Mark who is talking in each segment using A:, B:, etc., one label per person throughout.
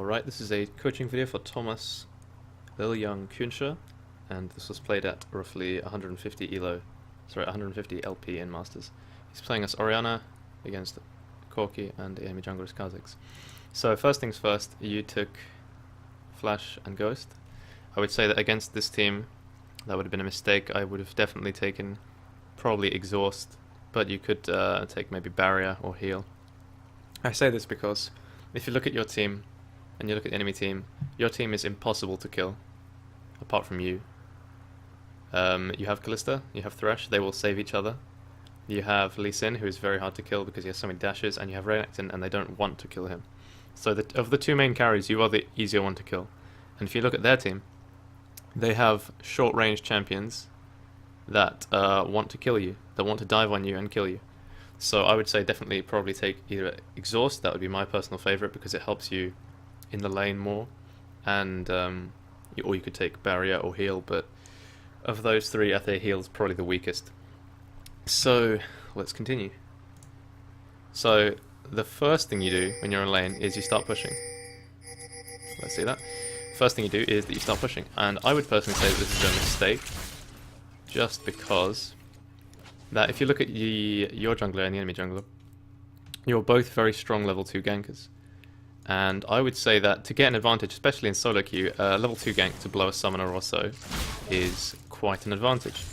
A: Alright, this is a coaching video for Thomas Liljang, and this was played at roughly 150 LP in Masters. He's playing as Orianna against Corki and the enemy jungler is Kha'Zix. So first things first, you took Flash and Ghost. I would say that against this team, that would have been a mistake. I would have definitely taken probably Exhaust, but you could take maybe Barrier or Heal. I say this because if you look at your team, and you look at the enemy team, your team is impossible to kill, apart from you. You have Kalista, you have Thresh, they will save each other. You have Lee Sin, who is very hard to kill because he has so many dashes, and you have Renekton, and they don't want to kill him. So of the two main carries, you are the easier one to kill. And if you look at their team, they have short-range champions that want to kill you, that want to dive on you and kill you. So I would say definitely probably take either Exhaust, that would be my personal favourite because it helps you in the lane more, and or you could take Barrier or Heal, but of those three, I think Heal is probably the weakest. So let's continue. So the first thing you do when you're in lane is you start pushing. Let's see that. First thing you do is that you start pushing, and I would personally say that this is a mistake, just because that if you look at your jungler and the enemy jungler, you're both very strong level 2 gankers. And I would say that to get an advantage, especially in solo queue, level 2 gank to blow a summoner or so is quite an advantage.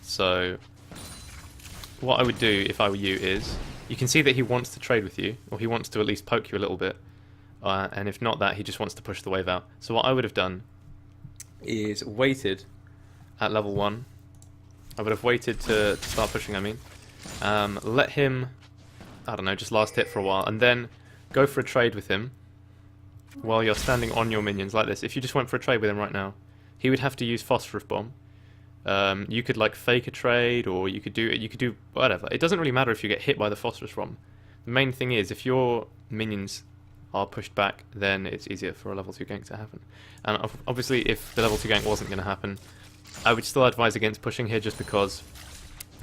A: So what I would do if I were you is, you can see that he wants to trade with you, or he wants to at least poke you a little bit, and if not that, he just wants to push the wave out. So what I would have done is waited at level 1. I would have waited to start pushing, let him, I don't know, just last hit for a while, and then go for a trade with him while you're standing on your minions like this. If you just went for a trade with him right now, he would have to use Phosphorus Bomb. You could like fake a trade, or you could do whatever. It doesn't really matter if you get hit by the Phosphorus Bomb. The main thing is, if your minions are pushed back, then it's easier for a level 2 gank to happen. And obviously, if the level 2 gank wasn't going to happen, I would still advise against pushing here, just because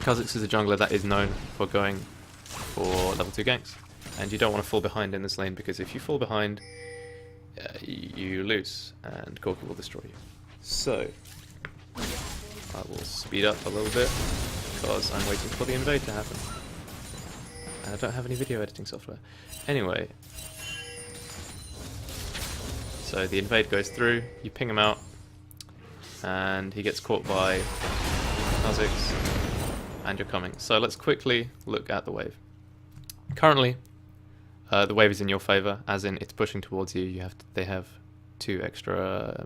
A: Kha'Zix is a jungler that is known for going for level 2 ganks. And you don't want to fall behind in this lane, because if you fall behind, you lose, and Corki will destroy you. So I will speed up a little bit, because I'm waiting for the invade to happen. And I don't have any video editing software. Anyway, so the invade goes through, you ping him out, and he gets caught by Kha'Zix, and you're coming. So let's quickly look at the wave. Currently, the wave is in your favor, as in it's pushing towards you. They have 2 extra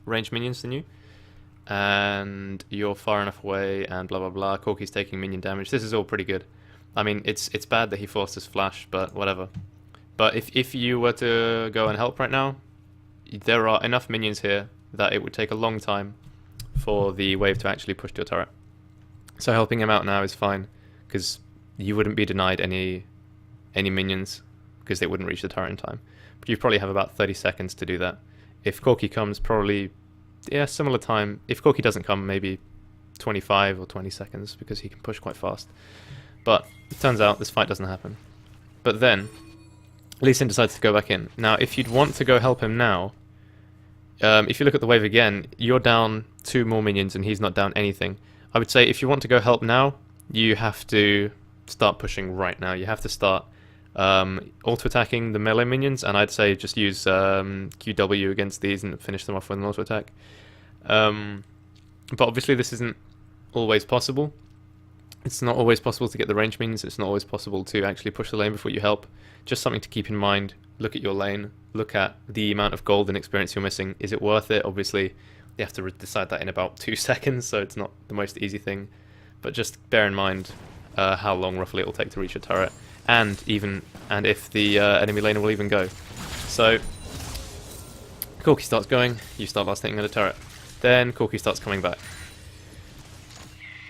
A: range minions than you, and you're far enough away, and blah blah blah. Corki's taking minion damage. This is all pretty good. I mean, it's bad that he forced his flash, but whatever. But if you were to go and help right now, there are enough minions here that it would take a long time for the wave to actually push to your turret. So helping him out now is fine, because you wouldn't be denied any minions, because they wouldn't reach the turret in time. But you probably have about 30 seconds to do that. If Corki comes, probably, yeah, similar time. If Corki doesn't come, maybe 25 or 20 seconds, because he can push quite fast. But it turns out this fight doesn't happen. But then Lee Sin decides to go back in. Now, if you'd want to go help him now, if you look at the wave again, you're down 2 more minions and he's not down anything. I would say if you want to go help now, you have to start pushing right now. You have to start auto-attacking the melee minions, and I'd say just use QW against these and finish them off with an auto-attack. But obviously this isn't always possible. It's not always possible to get the range minions, it's not always possible to actually push the lane before you help. Just something to keep in mind. Look at your lane, look at the amount of gold and experience you're missing. Is it worth it? Obviously, you have to decide that in about 2 seconds, so it's not the most easy thing. But just bear in mind how long roughly it will take to reach a turret, and if the enemy laner will even go. So Corki starts going, you start last hitting at a turret, then Corki starts coming back,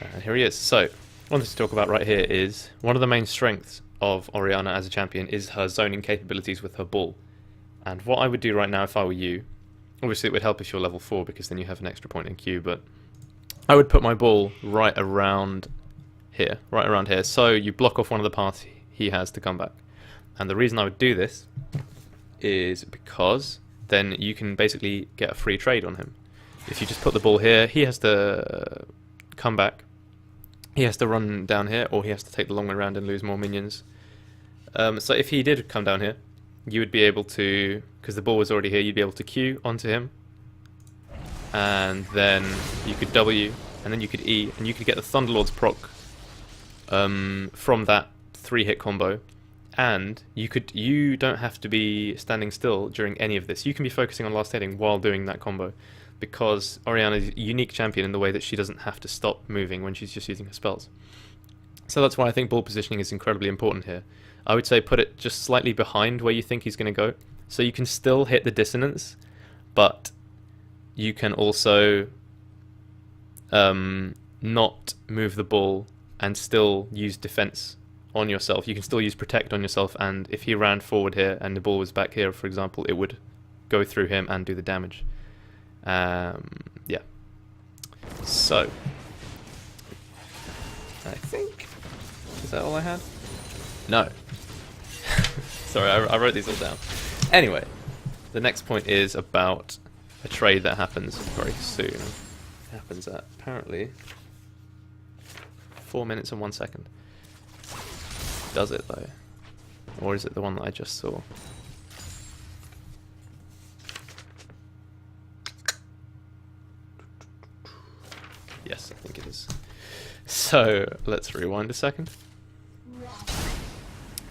A: and here he is. So one thing to talk about right here is one of the main strengths of Orianna as a champion is her zoning capabilities with her ball. And what I would do right now if I were you, obviously it would help if you're level 4, because then you have an extra point in queue, but I would put my ball right around here, so you block off one of the paths he has to come back. And the reason I would do this is because then you can basically get a free trade on him. If you just put the ball here, he has to come back. He has to run down here, or he has to take the long way around and lose more minions. So if he did come down here, you would be able to, because the ball was already here, you'd be able to Q onto him. And then you could W, and then you could E, and you could get the Thunderlord's proc from that 3-hit combo. And you don't have to be standing still during any of this. You can be focusing on last hitting while doing that combo, because Orianna is a unique champion in the way that she doesn't have to stop moving when she's just using her spells. So that's why I think ball positioning is incredibly important here. I would say put it just slightly behind where you think he's going to go, so you can still hit the dissonance, but you can also not move the ball and still use defense on yourself. You can still use protect on yourself, and if he ran forward here and the ball was back here, for example, it would go through him and do the damage. Yeah. So I think, is that all I had? No. Sorry, I wrote these all down. Anyway, the next point is about a trade that happens very soon. It happens at apparently 4 minutes and 1 second. Does it though? Or is it the one that I just saw? Yes, I think it is. So let's rewind a second.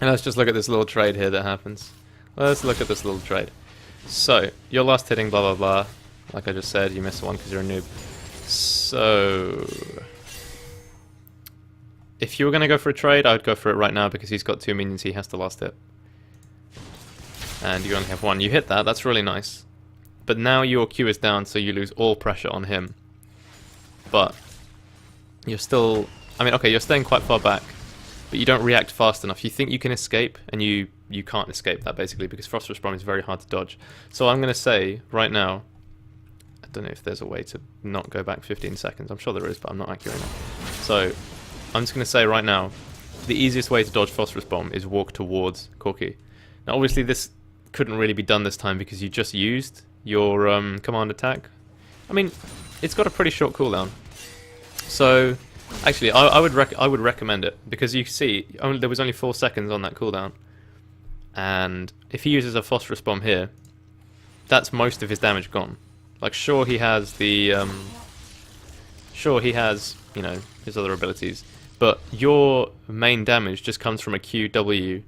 A: And let's just look at this little trade here that happens. Let's look at this little trade. So, you're last hitting, blah blah blah. Like I just said, you missed one because you're a noob. So, if you were going to go for a trade, I would go for it right now because he's got 2 minions he has to last hit. And you only have 1. You hit that, that's really nice. But now your Q is down, so you lose all pressure on him. But you're still... I mean, okay, you're staying quite far back, but you don't react fast enough. You think you can escape, and you can't escape that, basically, because Phosphorus Bomb is very hard to dodge. So I'm going to say, right now... I don't know if there's a way to not go back 15 seconds. I'm sure there is, but I'm not accurate enough. So, I'm just going to say right now, the easiest way to dodge Phosphorus Bomb is walk towards Corki. Now, obviously, this couldn't really be done this time because you just used your command attack. I mean, it's got a pretty short cooldown. So, actually, I would recommend it because you see, there was only 4 seconds on that cooldown. And if he uses a Phosphorus Bomb here, that's most of his damage gone. Like, sure, he has the, you know, his other abilities, but your main damage just comes from a Q, W,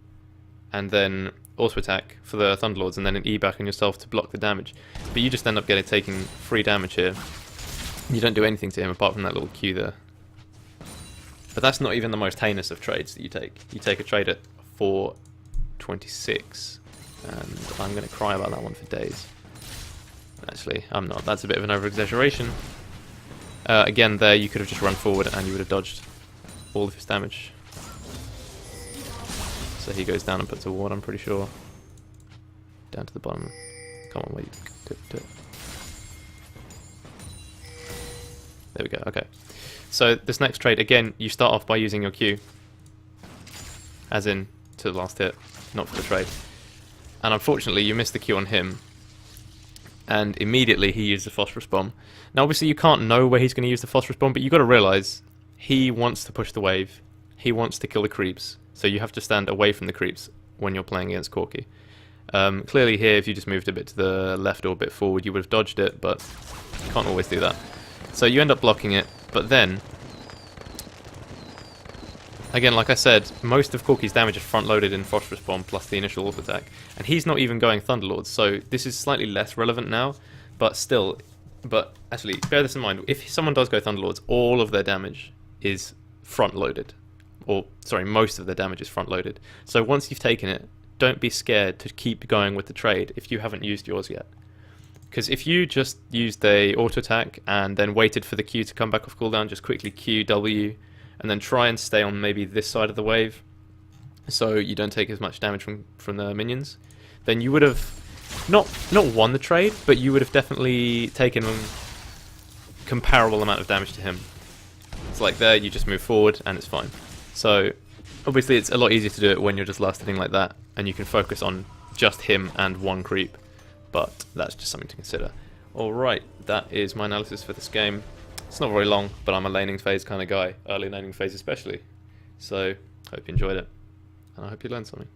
A: and then auto attack for the Thunderlords, and then an E back on yourself to block the damage. But you just end up taking free damage here. You don't do anything to him apart from that little Q there. But that's not even the most heinous of trades that you take. You take a trade at 4.26, and I'm going to cry about that one for days. Actually, I'm not. That's a bit of an over-exaggeration. Again, there you could have just run forward and you would have dodged all of his damage. So he goes down and puts a ward, I'm pretty sure. Down to the bottom. Come on, wait. Do it. There we go, okay. So this next trade, again, you start off by using your Q. As in, to the last hit, not for the trade. And unfortunately, you missed the Q on him. And immediately he used the Phosphorus Bomb. Now obviously you can't know where he's going to use the Phosphorus Bomb, but you've got to realise he wants to push the wave. He wants to kill the creeps. So you have to stand away from the creeps when you're playing against Corki. Clearly here, if you just moved a bit to the left or a bit forward, you would have dodged it, but you can't always do that. So you end up blocking it, but then... Again, like I said, most of Corki's damage is front-loaded in Phosphorus Bomb plus the initial auto attack, and he's not even going Thunderlords, so this is slightly less relevant now, but still, but actually, bear this in mind, if someone does go Thunderlords, all of their damage is front-loaded, or, sorry, most of their damage is front-loaded. So once you've taken it, don't be scared to keep going with the trade if you haven't used yours yet. Because if you just used a auto attack and then waited for the Q to come back off cooldown, just quickly Q, W, and then try and stay on maybe this side of the wave so you don't take as much damage from the minions, then you would have not won the trade, but you would have definitely taken a comparable amount of damage to him. It's like there, you just move forward and it's fine. So obviously it's a lot easier to do it when you're just last hitting like that, and you can focus on just him and one creep, but that's just something to consider. Alright, that is my analysis for this game. It's not very long, but I'm a laning phase kind of guy, early laning phase especially. So, hope you enjoyed it, and I hope you learned something.